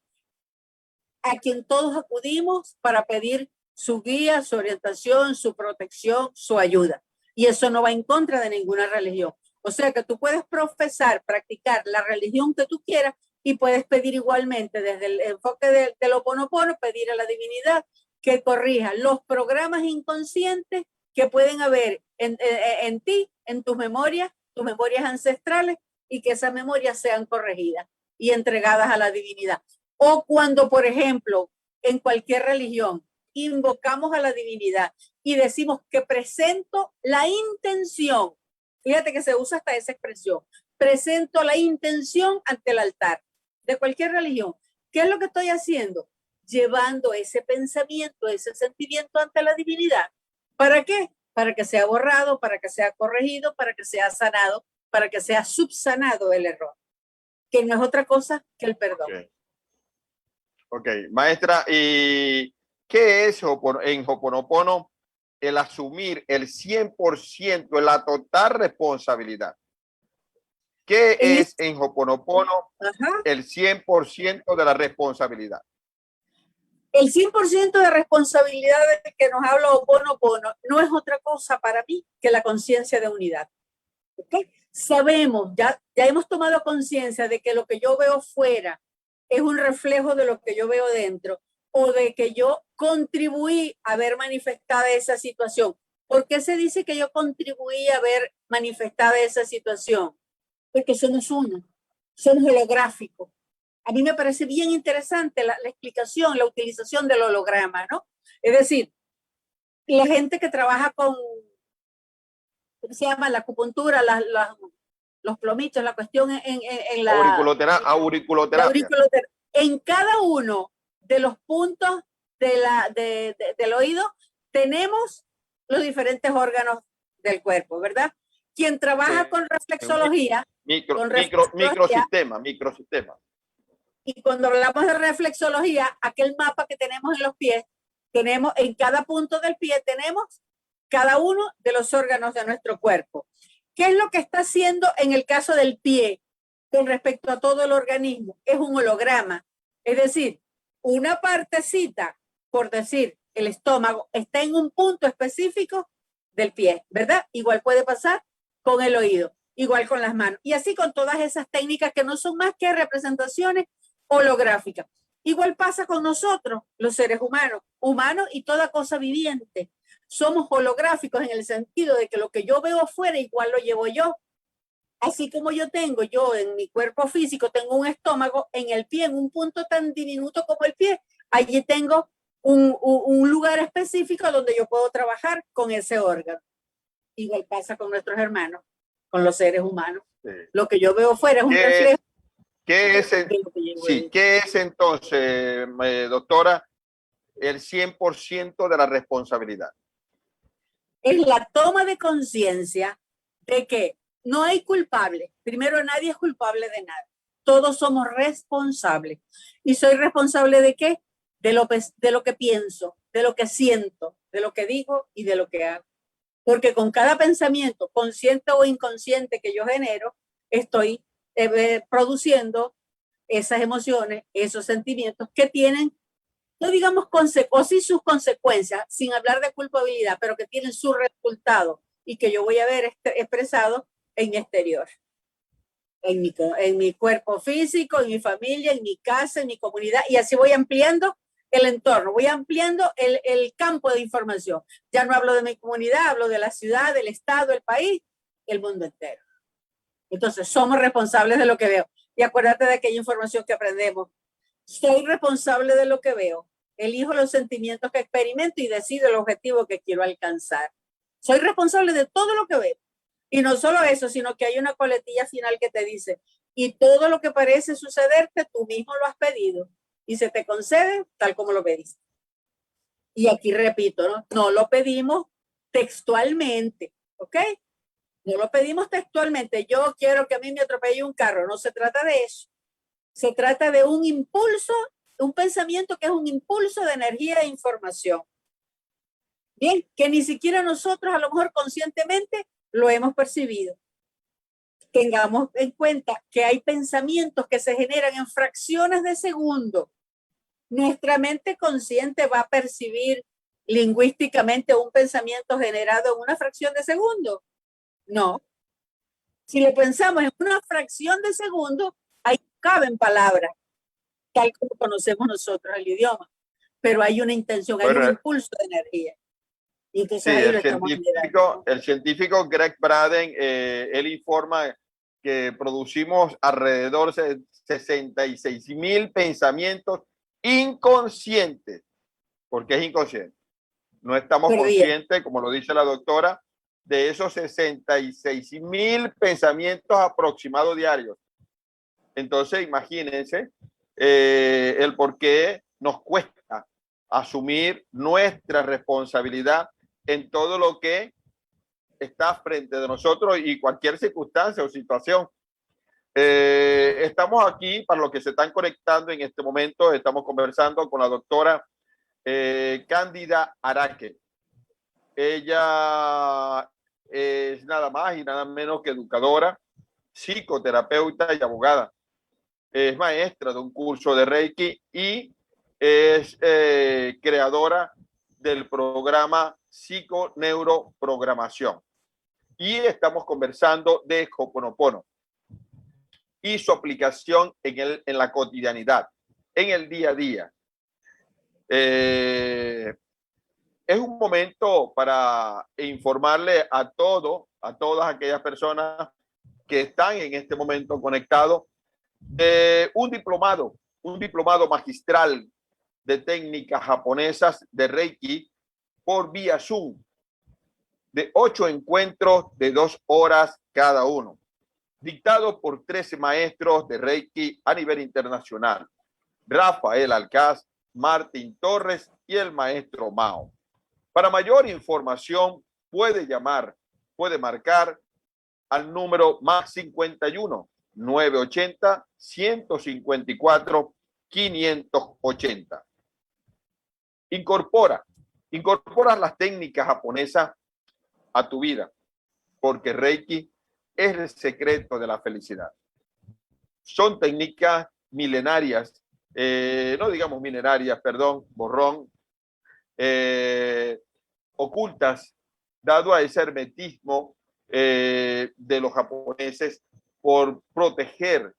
a quien todos acudimos para pedir su guía, su orientación, su protección, su ayuda. Y eso no va en contra de ninguna religión. O sea que tú puedes profesar, practicar la religión que tú quieras y puedes pedir igualmente desde el enfoque del Ho'oponopono, pedir a la divinidad que corrija los programas inconscientes que pueden haber en ti, en tus memorias ancestrales, y que esas memorias sean corregidas y entregadas a la divinidad. O cuando, por ejemplo, en cualquier religión, invocamos a la divinidad y decimos que presento la intención. Fíjate que se usa hasta esa expresión. Presento la intención ante el altar de cualquier religión. ¿Qué es lo que estoy haciendo? Llevando ese pensamiento, ese sentimiento ante la divinidad. ¿Para qué? Para que sea borrado, para que sea corregido, para que sea sanado, para que sea subsanado el error, que no es otra cosa que el perdón. Ok, maestra, ¿y qué es en Ho'oponopono el asumir el 100%, la total responsabilidad? ¿Qué es en Ho'oponopono el 100% de la responsabilidad? El 100% de responsabilidad de que nos habla Ho'oponopono no es otra cosa para mí que la conciencia de unidad. ¿Okay? Sabemos, ya hemos tomado conciencia de que lo que yo veo fuera es un reflejo de lo que yo veo dentro, o de que yo contribuí a ver manifestada esa situación. ¿Por qué se dice que yo contribuí a ver manifestada esa situación? Porque eso no es uno, eso es holográfico. A mí me parece bien interesante la explicación, la utilización del holograma, ¿no? Es decir, la gente que trabaja con, ¿cómo se llama? La acupuntura, los plomitos, la cuestión en la auriculoterapia. En cada uno de los puntos del oído tenemos los diferentes órganos del cuerpo, ¿verdad? Quien trabaja con reflexología. Microsistema. Y cuando hablamos de reflexología, aquel mapa que tenemos en los pies, tenemos en cada punto del pie, tenemos cada uno de los órganos de nuestro cuerpo. ¿Qué es lo que está haciendo en el caso del pie con respecto a todo el organismo? Es un holograma. Es decir, una partecita, por decir, el estómago, está en un punto específico del pie, ¿verdad? Igual puede pasar con el oído, igual con las manos. Y así con todas esas técnicas que no son más que representaciones holográficas. Igual pasa con nosotros, los seres humanos y toda cosa viviente. somos holográficos en el sentido de que lo que yo veo afuera igual lo llevo yo. Así como yo en mi cuerpo físico, tengo un estómago, en el pie, en un punto tan diminuto como el pie, allí tengo un lugar específico donde yo puedo trabajar con ese órgano. Igual pasa con nuestros hermanos, con los seres humanos. Sí. Lo que yo veo fuera es un reflejo. ¿Qué es entonces, doctora, el 100% de la responsabilidad? Es la toma de conciencia de que no hay culpable. Primero, nadie es culpable de nada. Todos somos responsables. ¿Y soy responsable de qué? De lo que pienso, de lo que siento, de lo que digo y de lo que hago. Porque con cada pensamiento, consciente o inconsciente que yo genero, estoy produciendo esas emociones, esos sentimientos que tienen, no digamos o sí sus consecuencias, sin hablar de culpabilidad, pero que tienen su resultado y que yo voy a ver expresado en mi exterior, en mi cuerpo físico, en mi familia, en mi casa, en mi comunidad, y así voy ampliando el entorno, voy ampliando el campo de información. Ya no hablo de mi comunidad, hablo de la ciudad, del estado, el país, el mundo entero. Entonces, somos responsables de lo que veo. Y acuérdate de aquella información que aprendemos. Soy responsable de lo que veo. Elijo los sentimientos que experimento y decido el objetivo que quiero alcanzar. Soy responsable de todo lo que veo. Y no solo eso, sino que hay una coletilla final que te dice, y todo lo que parece sucederte, tú mismo lo has pedido. Y se te concede tal como lo pediste. Y aquí repito, ¿no? No lo pedimos textualmente, ¿ok? No lo pedimos textualmente. Yo quiero que a mí me atropelle un carro. No se trata de eso. Se trata de un impulso, un pensamiento que es un impulso de energía e información. Bien, que ni siquiera nosotros a lo mejor conscientemente lo hemos percibido. Tengamos en cuenta que hay pensamientos que se generan en fracciones de segundo. Nuestra mente consciente va a percibir lingüísticamente un pensamiento generado en una fracción de segundo. No. Si lo pensamos en una fracción de segundo, ahí caben palabras, tal como conocemos nosotros el idioma. Pero hay una intención, hay un impulso de energía. Y entonces sí, ahí el científico Greg Braden, él informa que producimos alrededor de 66,000 pensamientos inconscientes. ¿Por qué es inconsciente? No estamos conscientes, como lo dice la doctora, de esos 66,000 pensamientos aproximados diarios. Entonces, imagínense el por qué nos cuesta asumir nuestra responsabilidad en todo lo que está frente de nosotros y cualquier circunstancia o situación. Estamos aquí, para los que se están conectando en este momento, estamos conversando con la doctora Cándida Araque. Ella es nada más y nada menos que educadora, psicoterapeuta y abogada. Es maestra de un curso de Reiki y es creadora del programa Psiconeuroprogramación. Y estamos conversando de Ho'oponopono y su aplicación en la cotidianidad, en el día a día. Es un momento para informarle a todas aquellas personas que están en este momento conectados de un diplomado magistral de técnicas japonesas de Reiki por vía Zoom, de 8 encuentros de 2 horas cada uno, dictado por 13 maestros de Reiki a nivel internacional: Rafael Alcaz, Martín Torres y el maestro Mao. Para mayor información puede marcar al número más 51 980 154 580. Incorpora las técnicas japonesas a tu vida, porque Reiki es el secreto de la felicidad. Son técnicas milenarias, no digamos milenarias, perdón, borrón, ocultas, dado a ese hermetismo de los japoneses por proteger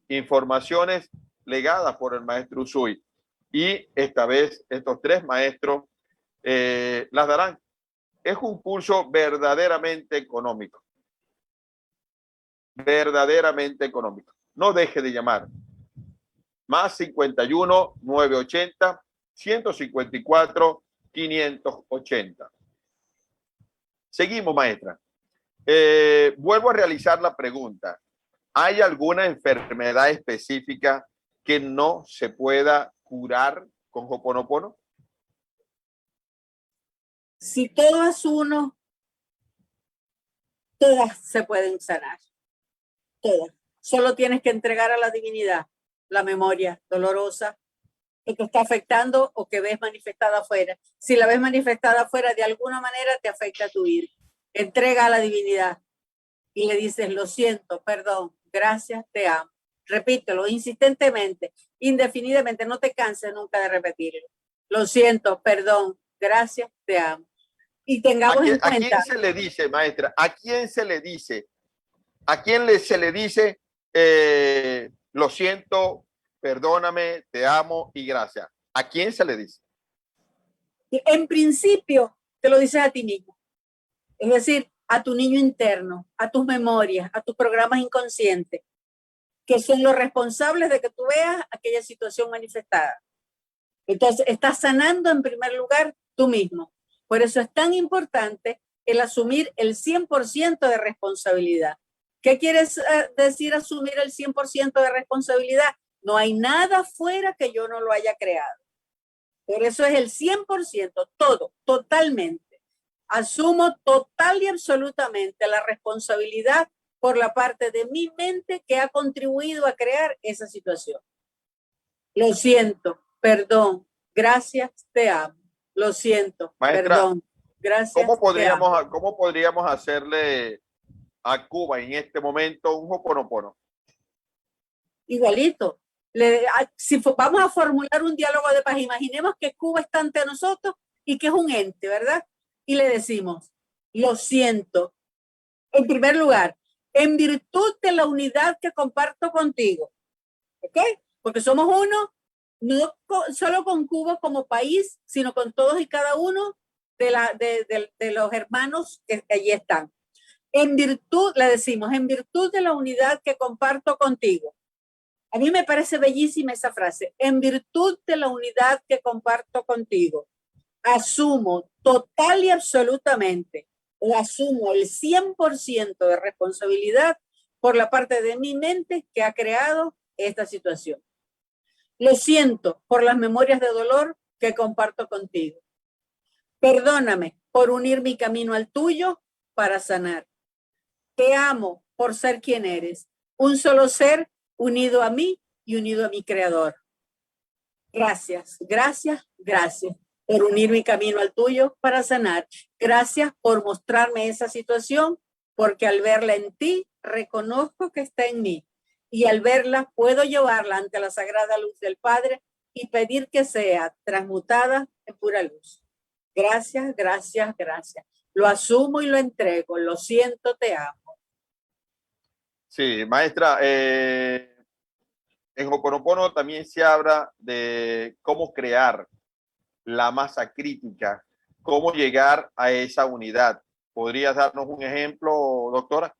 informaciones legadas por el maestro Usui. Y esta vez estos 3 maestros las darán es un curso verdaderamente económico. Verdaderamente económico. No deje de llamar. Más 51 980 154 580. Seguimos, maestra. Vuelvo a realizar la pregunta. ¿Hay alguna enfermedad específica que no se pueda curar con Ho'oponopono? Si todas uno, todas se pueden sanar. Todas. Solo tienes que entregar a la divinidad la memoria dolorosa que te está afectando o que ves manifestada afuera. Si la ves manifestada afuera, de alguna manera te afecta tu vida. Entrega a la divinidad y le dices, lo siento, perdón, gracias, te amo. Repítelo insistentemente, indefinidamente, no te canses nunca de repetirlo. Lo siento, perdón, gracias, te amo. Y tengamos en cuenta. ¿A quién se le dice, maestra? ¿A quién se le dice? ¿A quién se le dice lo siento, perdóname, te amo y gracias? ¿A quién se le dice? En principio, te lo dices a ti mismo. Es decir, a tu niño interno, a tus memorias, a tus programas inconscientes, que son los responsables de que tú veas aquella situación manifestada. Entonces, estás sanando en primer lugar tú mismo. Por eso es tan importante el asumir el 100% de responsabilidad. ¿Qué quieres decir asumir el 100% de responsabilidad? No hay nada fuera que yo no lo haya creado. Por eso es el 100%, todo, totalmente. Asumo total y absolutamente la responsabilidad por la parte de mi mente que ha contribuido a crear esa situación. Lo siento, perdón, gracias, te amo. Lo siento, maestra, perdón, gracias. ¿Cómo podríamos hacerle a Cuba en este momento un Ho'oponopono? Igualito. Si vamos a formular un diálogo de paz, imaginemos que Cuba está ante nosotros y que es un ente, ¿verdad? Y le decimos, lo siento, en primer lugar, en virtud de la unidad que comparto contigo, ¿ok? Porque somos uno, no solo con Cuba como país, sino con todos y cada uno de los hermanos que allí están. En virtud, le decimos, en virtud de la unidad que comparto contigo. A mí me parece bellísima esa frase. En virtud de la unidad que comparto contigo, asumo total y absolutamente, o asumo el 100% de responsabilidad por la parte de mi mente que ha creado esta situación. Lo siento por las memorias de dolor que comparto contigo. Perdóname por unir mi camino al tuyo para sanar. Te amo por ser quien eres, un solo ser unido a mí y unido a mi creador. Gracias, gracias, gracias por unir mi camino al tuyo para sanar. Gracias por mostrarme esa situación, porque al verla en ti, reconozco que está en mí. Y al verla, puedo llevarla ante la sagrada luz del Padre y pedir que sea transmutada en pura luz. Gracias, gracias, gracias. Lo asumo y lo entrego. Lo siento, te amo. Sí, maestra, en Ho'oponopono también se habla de cómo crear la masa crítica, cómo llegar a esa unidad. ¿Podrías darnos un ejemplo, doctora?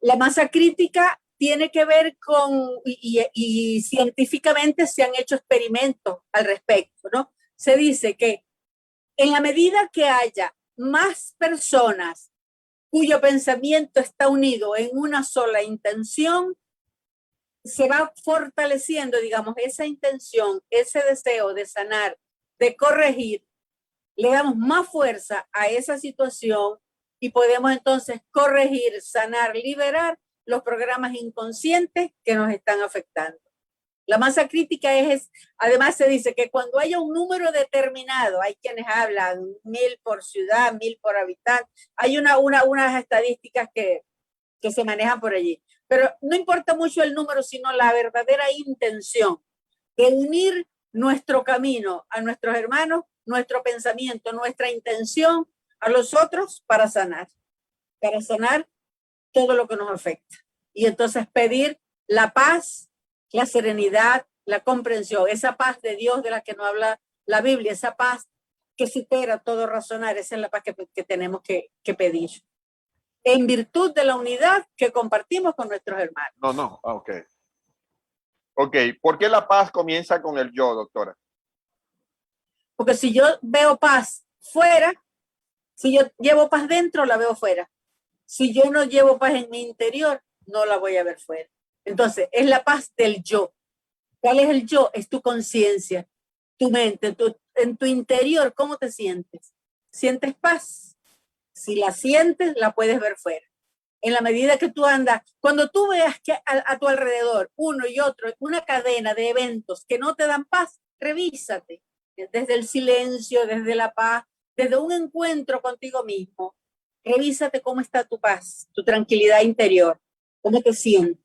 La masa crítica tiene que ver con, y científicamente se han hecho experimentos al respecto, ¿no? Se dice que en la medida que haya más personas cuyo pensamiento está unido en una sola intención, se va fortaleciendo, digamos, esa intención, ese deseo de sanar, de corregir, le damos más fuerza a esa situación y podemos entonces corregir, sanar, liberar los programas inconscientes que nos están afectando. La masa crítica además se dice que cuando haya un número determinado, hay quienes hablan 1000 por ciudad, 1000 por habitante, hay unas estadísticas que se manejan por allí. Pero no importa mucho el número, sino la verdadera intención de unir nuestro camino a nuestros hermanos, nuestro pensamiento, nuestra intención a los otros para sanar todo lo que nos afecta. Y entonces pedir la paz, la serenidad, la comprensión, esa paz de Dios de la que nos habla la Biblia, esa paz que supera todo razonar. Esa es la paz que tenemos que pedir. En virtud de la unidad que compartimos con nuestros hermanos. No, ok. Ok, ¿por qué la paz comienza con el yo, doctora? Porque si yo veo paz fuera, si yo llevo paz dentro, la veo fuera. Si yo no llevo paz en mi interior, no la voy a ver fuera. Entonces, es la paz del yo. ¿Cuál es el yo? Es tu conciencia, tu mente, en tu interior, ¿cómo te sientes? ¿Sientes paz? Si la sientes, la puedes ver fuera. En la medida que tú andas, cuando tú veas que a tu alrededor, uno y otro, una cadena de eventos que no te dan paz, revísate. Desde el silencio, desde la paz, desde un encuentro contigo mismo. Revísate cómo está tu paz, tu tranquilidad interior, cómo te sientes.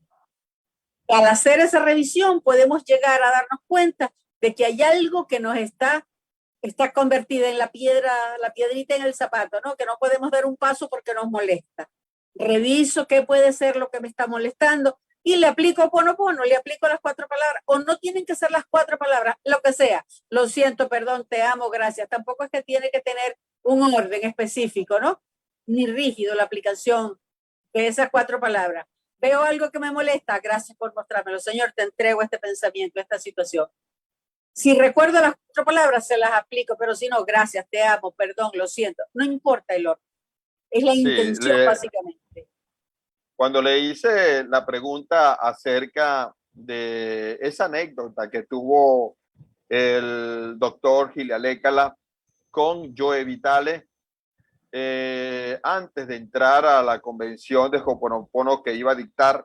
Al hacer esa revisión podemos llegar a darnos cuenta de que hay algo que nos está convertida en la piedrita en el zapato, ¿no? Que no podemos dar un paso porque nos molesta. Reviso qué puede ser lo que me está molestando y le aplico Ho'oponopono, le aplico las 4 palabras, o no tienen que ser las 4 palabras, lo que sea. Lo siento, perdón, te amo, gracias. Tampoco es que tiene que tener un orden específico, ¿no? Ni rígido la aplicación de esas 4 palabras. Veo algo que me molesta, gracias por mostrármelo. Señor, te entrego este pensamiento, esta situación. Si recuerdo las 4 palabras, se las aplico, pero si no, gracias, te amo, perdón, lo siento. No importa el orden. Es la intención, básicamente. Cuando le hice la pregunta acerca de esa anécdota que tuvo el doctor Gilialécala con Joe Vitale, antes de entrar a la convención de Ho'oponopono que iba a dictar,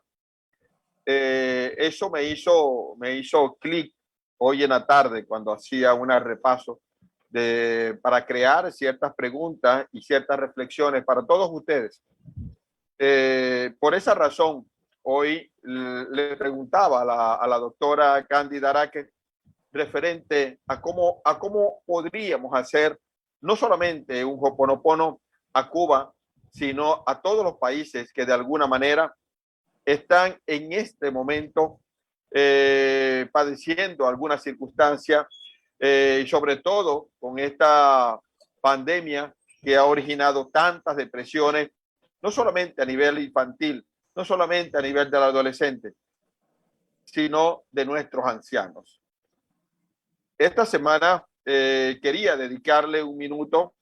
eso me hizo clic hoy en la tarde cuando hacía un repaso para crear ciertas preguntas y ciertas reflexiones para todos ustedes. Por esa razón, hoy le preguntaba a la doctora Cándida Araque referente a cómo podríamos hacer no solamente un Ho'oponopono a Cuba, sino a todos los países que de alguna manera están en este momento padeciendo alguna circunstancia, sobre todo con esta pandemia que ha originado tantas depresiones, no solamente a nivel infantil, no solamente a nivel del adolescente, sino de nuestros ancianos. Esta semana quería dedicarle un minuto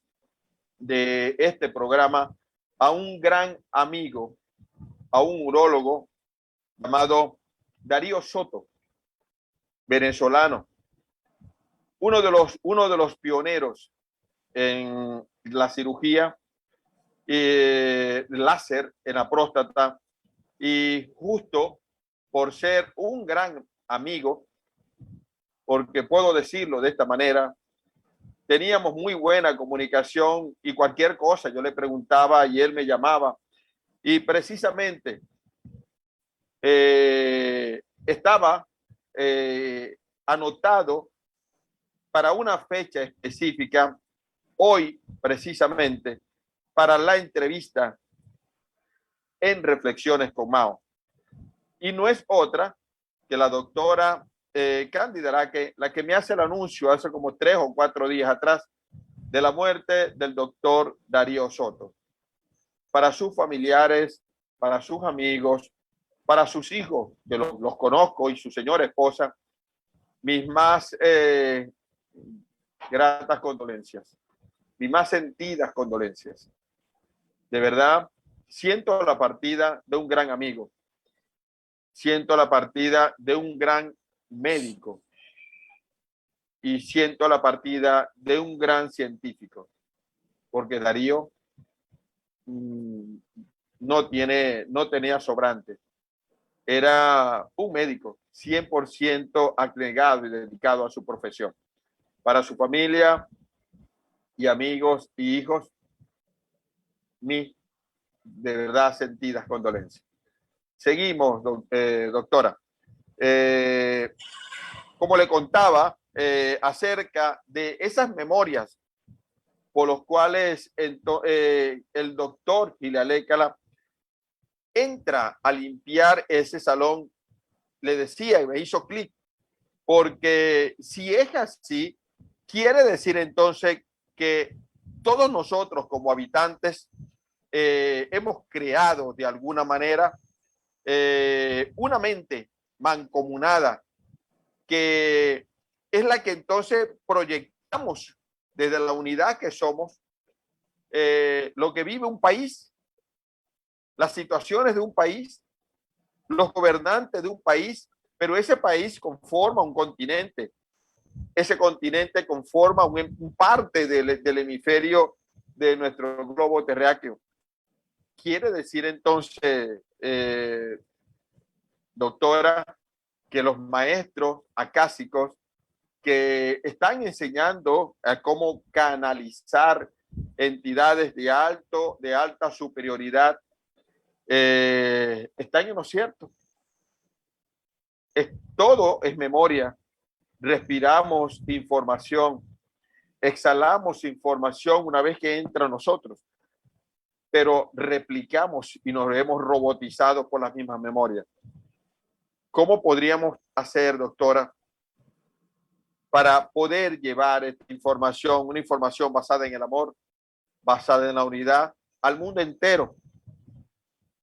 de este programa a un gran amigo, a un urólogo llamado Darío Soto, venezolano, uno de los pioneros en la cirugía láser en la próstata, y justo por ser un gran amigo, porque puedo decirlo de esta manera, teníamos muy buena comunicación y cualquier cosa yo le preguntaba y él me llamaba, y precisamente estaba anotado para una fecha específica, hoy precisamente, para la entrevista en Reflexiones con Mao. Y no es otra que la doctora Cándida Araque, la que me hace el anuncio hace como 3 o 4 días atrás de la muerte del doctor Darío Soto. Para sus familiares, para sus amigos, para sus hijos, que los conozco, y su señora esposa, mis más gratas condolencias, mis más sentidas condolencias. De verdad, siento la partida de un gran amigo, siento la partida de un gran médico y siento la partida de un gran científico, porque Darío no tenía sobrante. Era un médico 100% abnegado y dedicado a su profesión. Para su familia y amigos y hijos, mis de verdad sentidas condolencias. Seguimos, doctora. Como le contaba acerca de esas memorias por los cuales el doctor Gilialécala entra a limpiar ese salón, le decía, y me hizo clic, porque si es así, quiere decir entonces que todos nosotros como habitantes hemos creado de alguna manera una mente mancomunada que es la que entonces proyectamos desde la unidad que somos, lo que vive un país, las situaciones de un país, los gobernantes de un país, pero ese país conforma un continente. Ese continente conforma un parte del hemisferio de nuestro globo terráqueo. Quiere decir entonces, doctora, que los maestros acásicos que están enseñando a cómo canalizar entidades de alta superioridad, están en lo cierto. Todo es memoria. Respiramos información, exhalamos información una vez que entra a nosotros, pero replicamos y nos hemos robotizado por las mismas memorias. ¿Cómo podríamos hacer, doctora, para poder llevar esta información, una información basada en el amor, basada en la unidad, al mundo entero,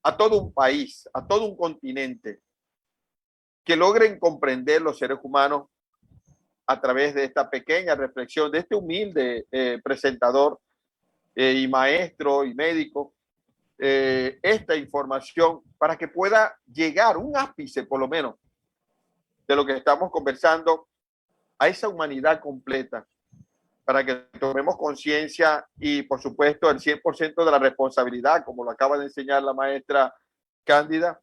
a todo un país, a todo un continente, que logren comprender los seres humanos a través de esta pequeña reflexión, de este humilde presentador y maestro y médico, esta información para que pueda llegar un ápice, por lo menos, de lo que estamos conversando a esa humanidad completa, para que tomemos conciencia y, por supuesto, el 100% de la responsabilidad, como lo acaba de enseñar la maestra Cándida,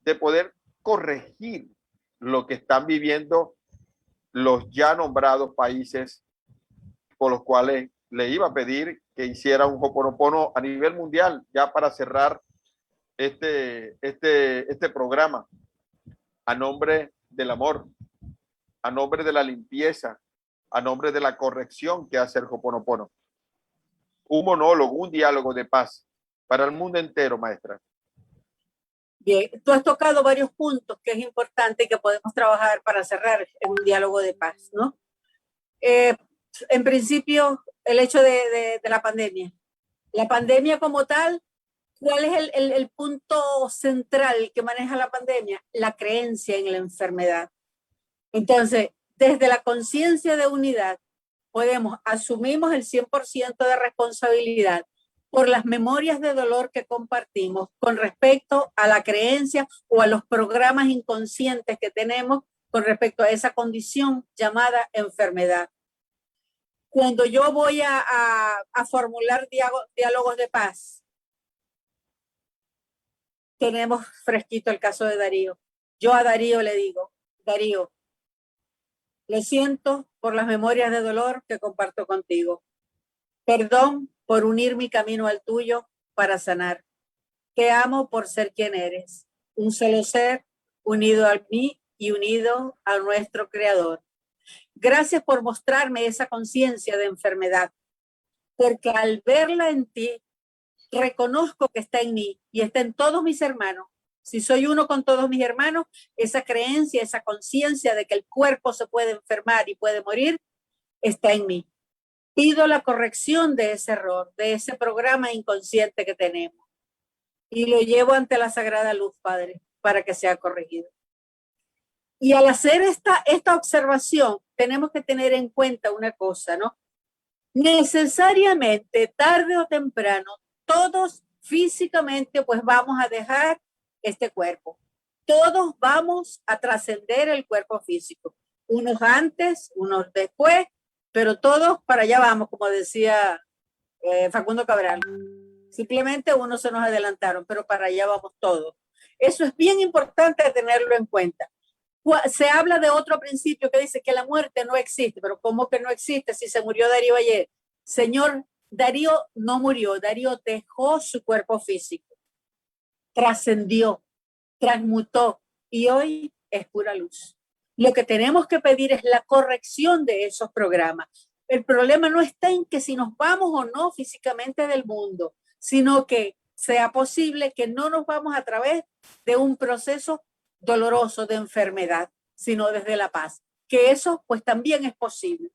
de poder corregir lo que están viviendo los ya nombrados países por los cuales le iba a pedir que hiciera un Ho'oponopono a nivel mundial, ya para cerrar este programa, a nombre del amor, a nombre de la limpieza, a nombre de la corrección que hace el Ho'oponopono. Un monólogo, un diálogo de paz para el mundo entero, maestra. Bien, tú has tocado varios puntos que es importante y que podemos trabajar para cerrar en un diálogo de paz, ¿no? En principio, el hecho de la pandemia. La pandemia como tal, ¿cuál es el punto central que maneja la pandemia? La creencia en la enfermedad. Entonces, desde la conciencia de unidad, asumimos el 100% de responsabilidad por las memorias de dolor que compartimos con respecto a la creencia o a los programas inconscientes que tenemos con respecto a esa condición llamada enfermedad. Cuando yo voy a formular diálogos de paz, tenemos fresquito el caso de Darío. Yo a Darío le digo, Darío, lo siento por las memorias de dolor que comparto contigo. Perdón por unir mi camino al tuyo para sanar. Te amo por ser quien eres, un solo ser unido a mí y unido a nuestro Creador. Gracias por mostrarme esa conciencia de enfermedad, porque al verla en ti, reconozco que está en mí y está en todos mis hermanos. Si soy uno con todos mis hermanos, esa creencia, esa conciencia de que el cuerpo se puede enfermar y puede morir, está en mí. Pido la corrección de ese error, de ese programa inconsciente que tenemos. Y lo llevo ante la sagrada luz, Padre, para que sea corregido. Y al hacer esta observación, tenemos que tener en cuenta una cosa, ¿no? Necesariamente, tarde o temprano, todos físicamente, pues vamos a dejar este cuerpo. Todos vamos a trascender el cuerpo físico. Unos antes, unos después, pero todos para allá vamos, como decía Facundo Cabral. Simplemente unos se nos adelantaron, pero para allá vamos todos. Eso es bien importante tenerlo en cuenta. Se habla de otro principio que dice que la muerte no existe, pero ¿cómo que no existe si se murió Darío ayer? Señor, Darío no murió, Darío dejó su cuerpo físico, trascendió, transmutó y hoy es pura luz. Lo que tenemos que pedir es la corrección de esos programas. El problema no está en que si nos vamos o no físicamente del mundo, sino que sea posible que no nos vamos a través de un proceso doloroso de enfermedad, sino desde la paz. Que eso pues también es posible.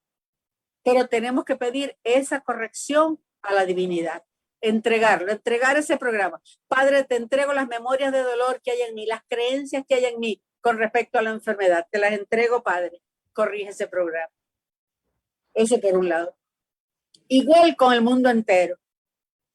pero tenemos que pedir esa corrección a la divinidad, entregar ese programa. Padre, te entrego las memorias de dolor que hay en mí, las creencias que hay en mí con respecto a la enfermedad. Te las entrego, Padre. Corrige ese programa. Eso por un lado. Igual con el mundo entero.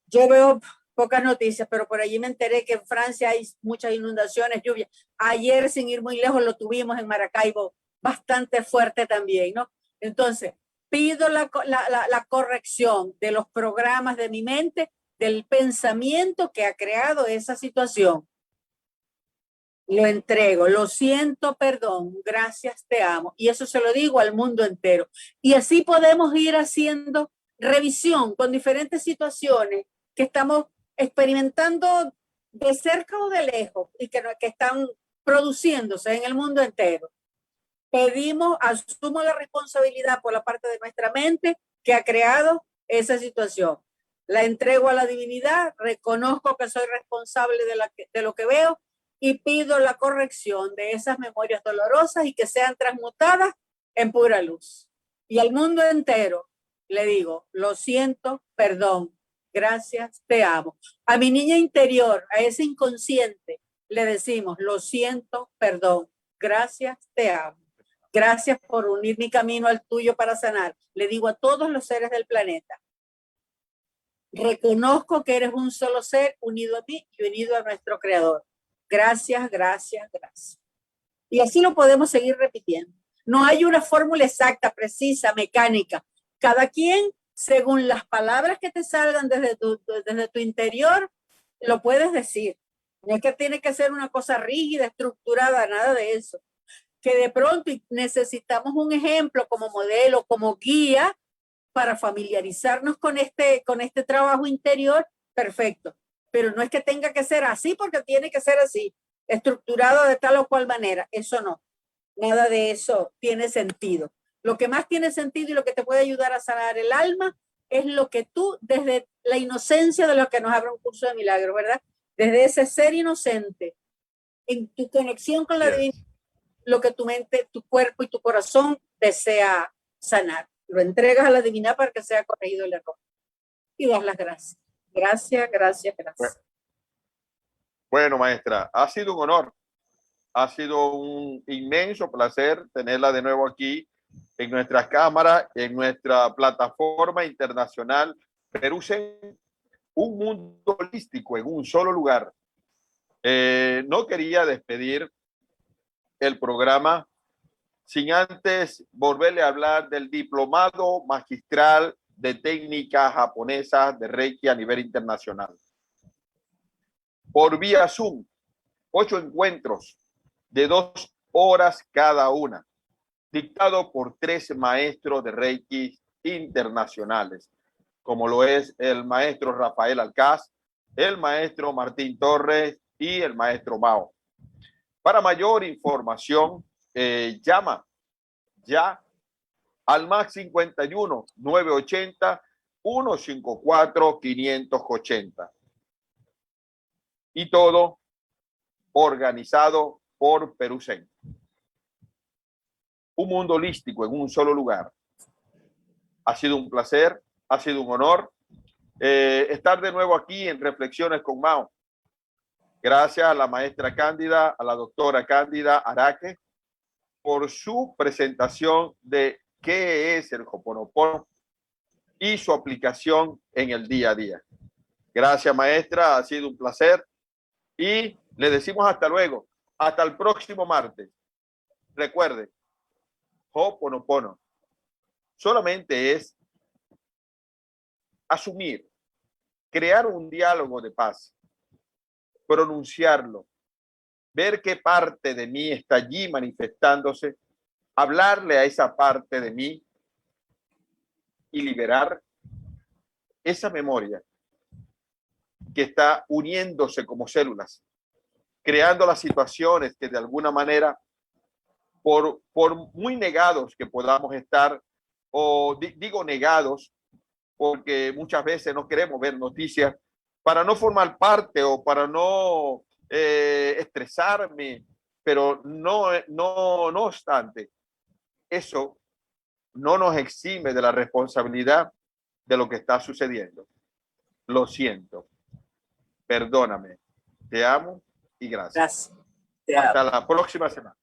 Yo veo pocas noticias, pero por allí me enteré que en Francia hay muchas inundaciones, lluvias. Ayer, sin ir muy lejos, lo tuvimos en Maracaibo, bastante fuerte también, ¿no? Entonces, pido la corrección de los programas de mi mente, del pensamiento que ha creado esa situación. Lo entrego, lo siento, perdón, gracias, te amo. Y eso se lo digo al mundo entero. Y así podemos ir haciendo revisión con diferentes situaciones que estamos experimentando de cerca o de lejos y que están produciéndose en el mundo entero. Pedimos, asumo la responsabilidad por la parte de nuestra mente que ha creado esa situación. La entrego a la divinidad, reconozco que soy responsable de lo que veo y pido la corrección de esas memorias dolorosas y que sean transmutadas en pura luz. Y al mundo entero le digo, lo siento, perdón, gracias, te amo. A mi niña interior, a ese inconsciente, le decimos, lo siento, perdón, gracias, te amo. Gracias por unir mi camino al tuyo para sanar. Le digo a todos los seres del planeta, reconozco que eres un solo ser unido a mí y unido a nuestro creador. Gracias, gracias, gracias. Y así lo podemos seguir repitiendo. No hay una fórmula exacta, precisa, mecánica. Cada quien, según las palabras que te salgan desde tu interior, lo puedes decir. No es que tiene que ser una cosa rígida, estructurada, nada de eso. Que de pronto necesitamos un ejemplo como modelo, como guía, para familiarizarnos con este trabajo interior, perfecto. Pero no es que tenga que ser así porque tiene que ser así, estructurado de tal o cual manera. Eso no. Nada de eso tiene sentido. Lo que más tiene sentido y lo que te puede ayudar a sanar el alma es lo que tú, desde la inocencia de lo que nos abre un curso de milagros, ¿verdad? Desde ese ser inocente, en tu conexión con la divinidad, lo que tu mente, tu cuerpo y tu corazón desea sanar. Lo entregas a la divinidad para que sea corregido el error. Y das las gracias. Gracias, gracias, gracias. Bueno, maestra, ha sido un honor. Ha sido un inmenso placer tenerla de nuevo aquí en nuestras cámaras, en nuestra plataforma internacional Perusen, un mundo holístico en un solo lugar. No quería despedir el programa sin antes volverle a hablar del diplomado magistral de técnicas japonesas de Reiki a nivel internacional. Por vía Zoom, 8 encuentros de 2 horas cada una, dictado por 3 maestros de Reiki internacionales, como lo es el maestro Rafael Alcaz, el maestro Martín Torres y el maestro Mao. Para mayor información, llama ya al más 51 980 154 580. Y todo organizado por Perusen. Un mundo holístico en un solo lugar. Ha sido un placer, ha sido un honor estar de nuevo aquí en Reflexiones con Mao. Gracias a la maestra Cándida, a la doctora Cándida Araque, por su presentación de qué es el Ho'oponopono y su aplicación en el día a día. Gracias, maestra, ha sido un placer y le decimos hasta luego, hasta el próximo martes. Recuerde, Ho'oponopono solamente es asumir, crear un diálogo de paz, pronunciarlo, ver qué parte de mí está allí manifestándose, hablarle a esa parte de mí y liberar esa memoria que está uniéndose como células, creando las situaciones que de alguna manera, por muy negados que podamos estar, o digo negados, porque muchas veces no queremos ver noticias, para no formar parte o para no estresarme, pero no obstante, eso no nos exime de la responsabilidad de lo que está sucediendo. Lo siento. Perdóname. Te amo y gracias. Gracias. Hasta la próxima semana.